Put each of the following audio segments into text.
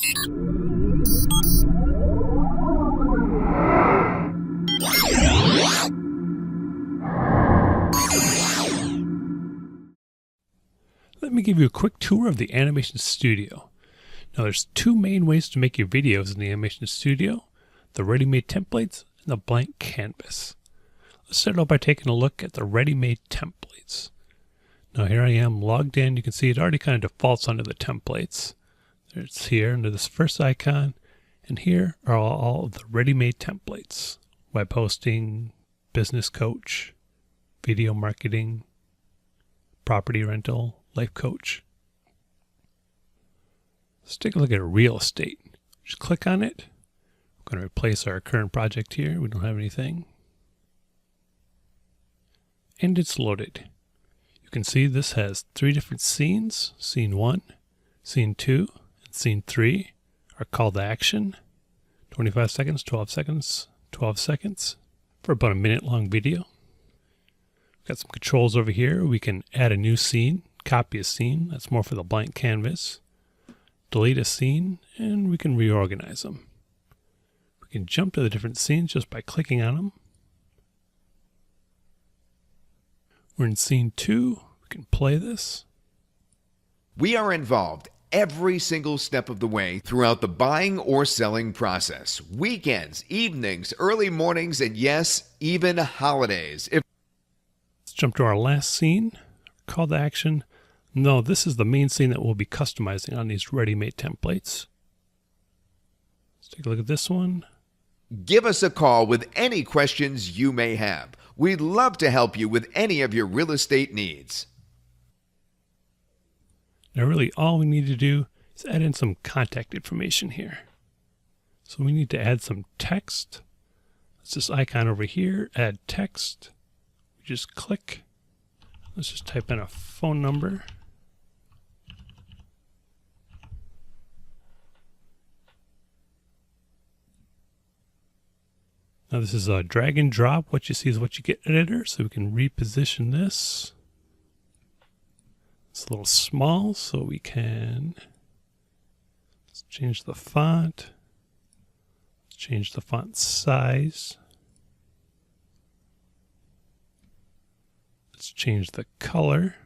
Let me give you a quick tour of the Animation Studio. Now there's two main ways to make your videos in the Animation Studio: the ready-made templates and the blank canvas. Let's start out by taking a look at the ready-made templates. Now here I am logged in. You can see it already kind of defaults under the templates. It's here under this first icon, and here are all of the ready-made templates: web hosting, business coach, video marketing, property rental, life coach. Let's take a look at real estate. Just click on it. I'm going to replace our current project here. We don't have anything. And it's loaded. You can see this has 3 different scenes: scene 1, scene 2, and scene 3. Our call to action: 25 seconds, 12 seconds, 12 seconds for about a minute-long video. We've got some controls over here. We can add a new scene, copy a scene. That's more for the blank canvas. Delete a scene, and we can reorganize them. We can jump to the different scenes just by clicking on them. We're in scene 2. We can play this. We are involved every single step of the way throughout the buying or selling process. Weekends, evenings, early mornings, and yes, even holidays. Let's jump to our last scene. Call to action. No, this is the main scene that we'll be customizing on these ready-made templates. Let's take a look at this one. Give us a call with any questions you may have. We'd love to help you with any of your real estate needs. Now really all we need to do is add in some contact information here. So we need to add some text. It's this icon over here, add text. We just click. Let's just type in a phone number. Now this is a drag and drop. What you see is what you get editor, so we can reposition this. It's a little small, so we can let's change the font. Let's change the font size. Let's change the color.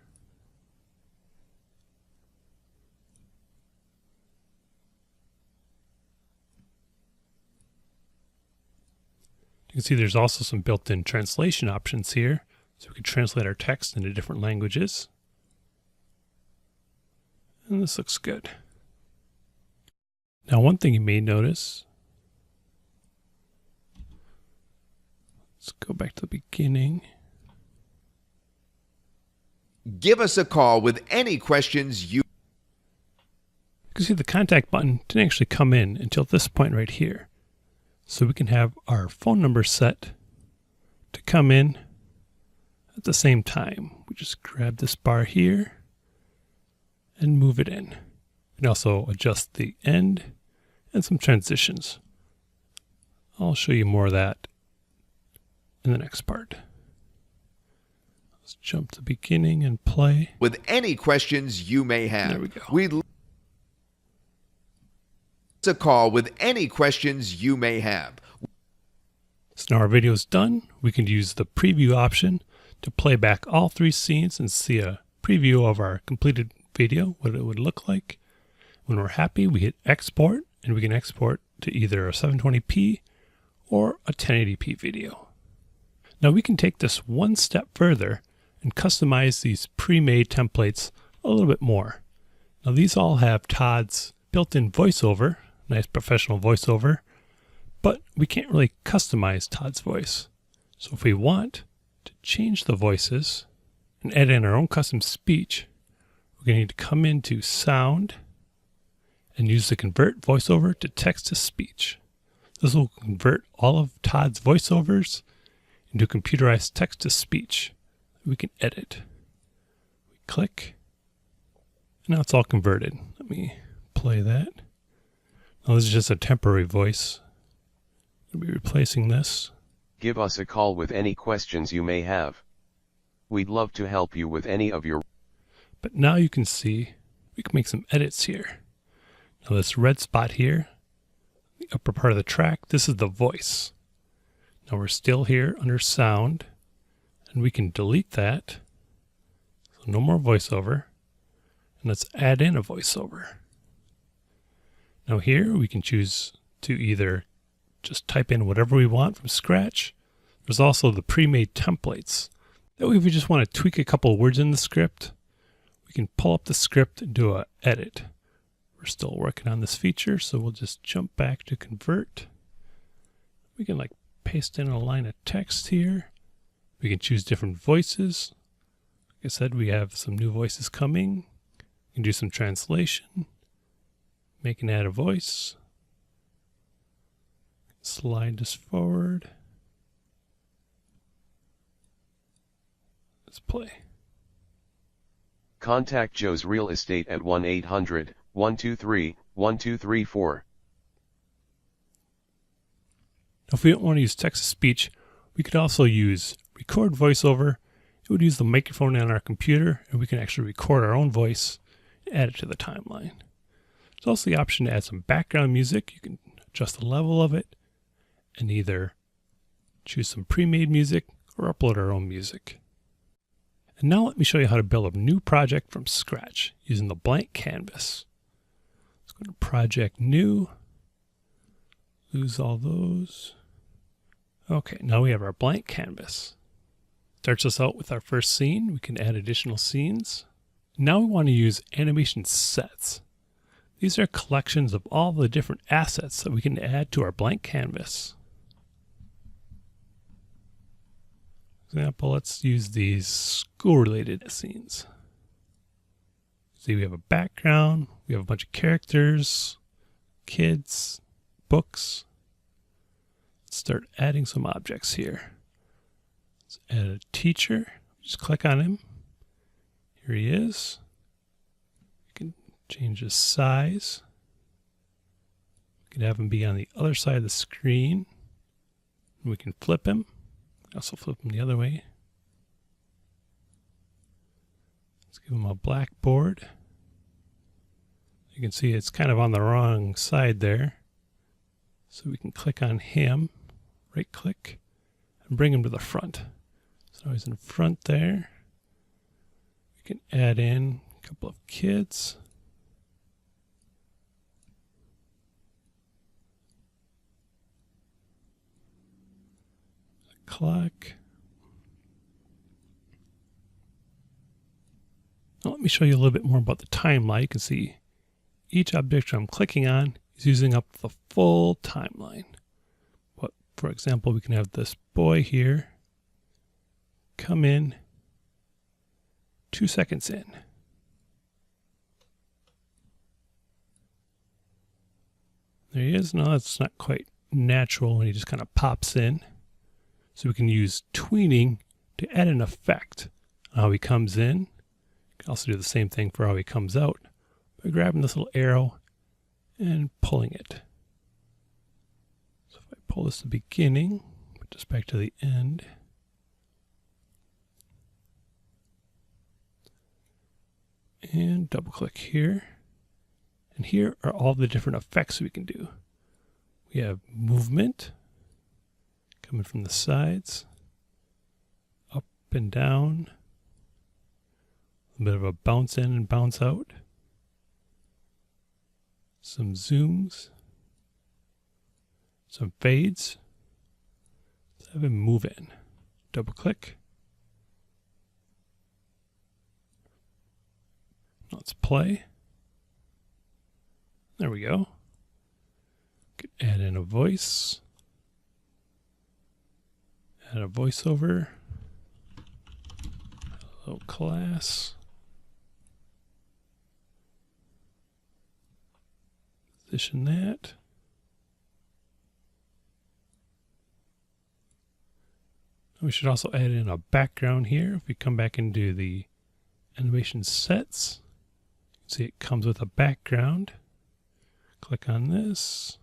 You can see there's also some built-in translation options here, so we can translate our text into different languages. And this looks good. Now one thing you may notice, let's go back to the beginning. Give us a call with any questions you can see the contact button didn't actually come in until this point right here. So we can have our phone number set to come in at the same time. We just grab this bar here and move it in. We can also adjust the end and some transitions. I'll show you more of that in the next part. Let's jump to the beginning and play. With any questions you may have. There we go. We'd a call with any questions you may have. So now our video is done. We can use the preview option to play back all 3 scenes and see a preview of our completed video, what it would look like. When we're happy, we hit export, and we can export to either a 720p or a 1080p video. Now we can take this one step further and customize these pre-made templates a little bit more. Now these all have Todd's built-in voiceover, nice professional voiceover, but we can't really customize Todd's voice. So if we want to change the voices and add in our own custom speech, we're going to need to come into Sound and use the Convert Voiceover to Text to Speech. This will convert all of Todd's voiceovers into computerized text to speech that we can edit. We click, and now it's all converted. Let me play that. Now this is just a temporary voice. We'll be replacing this. Give us a call with any questions you may have. We'd love to help you with any of your... But now you can see we can make some edits here. Now this red spot here, the upper part of the track, this is the voice. Now we're still here under sound, and we can delete that. So no more voiceover. And let's add in a voiceover. Now here we can choose to either just type in whatever we want from scratch. There's also the pre-made templates. That way if we just want to tweak a couple of words in the script, we can pull up the script and do an edit. We're still working on this feature, so we'll just jump back to convert. We can like paste in a line of text here. We can choose different voices. Like I said, we have some new voices coming. We can do some translation. Make and add a voice. Slide this forward. Let's play. Contact Joe's Real Estate at 1-800-123-1234. Now, if we don't want to use text-to-speech, we could also use record voiceover. It would use the microphone on our computer, and we can actually record our own voice and add it to the timeline. There's also the option to add some background music. You can adjust the level of it and either choose some pre-made music or upload our own music. And now let me show you how to build a new project from scratch using the blank canvas. Let's go to Project New. Lose all those. Okay, now we have our blank canvas. Starts us out with our first scene. We can add additional scenes. Now we want to use animation sets. These are collections of all the different assets that we can add to our blank canvas. For example, let's use these school-related scenes. See, we have a background, we have a bunch of characters, kids, books. Let's start adding some objects here. Let's add a teacher. Just click on him. Here he is. We can change his size. We can have him be on the other side of the screen. We can flip him. Also flip him the other way. Let's give him a blackboard. You can see it's kind of on the wrong side there. So we can click on him, right click, and bring him to the front. So he's in front there. We can add in a couple of kids. Clock. Now let me show you a little bit more about the timeline. You can see each object I'm clicking on is using up the full timeline. But for example, we can have this boy here come in 2 seconds in. There he is. Now that's not quite natural when he just kind of pops in. So we can use tweening to add an effect on how he comes in. You can also do the same thing for how he comes out by grabbing this little arrow and pulling it. So if I pull this to the beginning, put this back to the end. And double click here. And here are all the different effects we can do. We have movement. Coming from the sides, up and down, a bit of a bounce in and bounce out, some zooms, some fades. Let's have him move in. Double click. Let's play. There we go. Could add in a voice. Add a voiceover. Hello class. Position that. We should also add in a background here. If we come back into the animation sets, you can see it comes with a background. Click on this.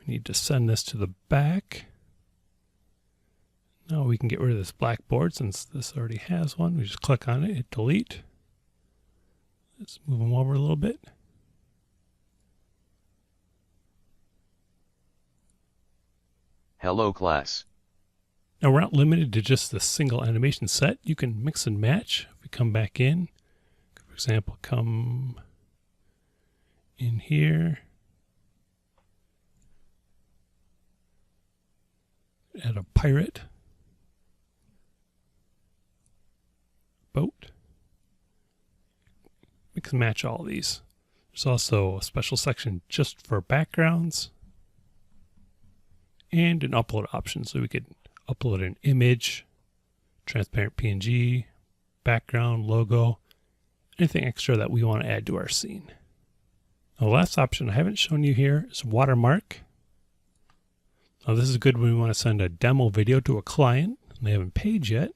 We need to send this to the back. Now we can get rid of this blackboard since this already has one. We just click on it, hit delete. Let's move them over a little bit. Hello class. Now we're not limited to just the single animation set. You can mix and match. If we come back in, for example, come in here, add a pirate, boat, mix and match all these. There's also a special section just for backgrounds and an upload option, so we could upload an image, transparent PNG, background, logo, anything extra that we want to add to our scene. Now, the last option I haven't shown you here is watermark. Now this is good when we want to send a demo video to a client and they haven't paid yet.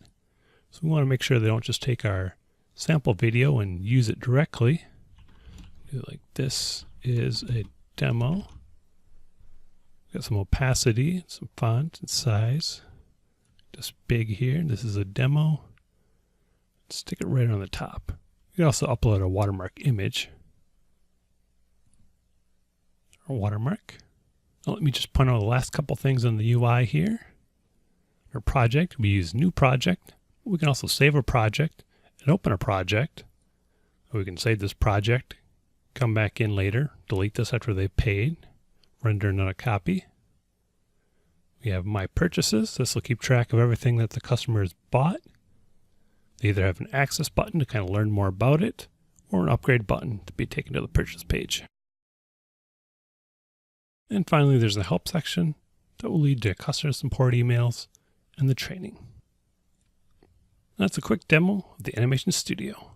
So we want to make sure they don't just take our sample video and use it directly. Do it like this is a demo. Got some opacity, some font and size. Just big here. This is a demo. Stick it right on the top. You can also upload a watermark image. Or watermark. Now let me just point out the last couple things on the UI here. Our project, we use new project. We can also save a project and open a project. We can save this project, come back in later, delete this after they've paid, render another copy. We have My Purchases. This will keep track of everything that the customer has bought. They either have an access button to kind of learn more about it, or an upgrade button to be taken to the purchase page. And finally, there's a help section that will lead to customer support emails and the training. That's a quick demo of the Animation Studio.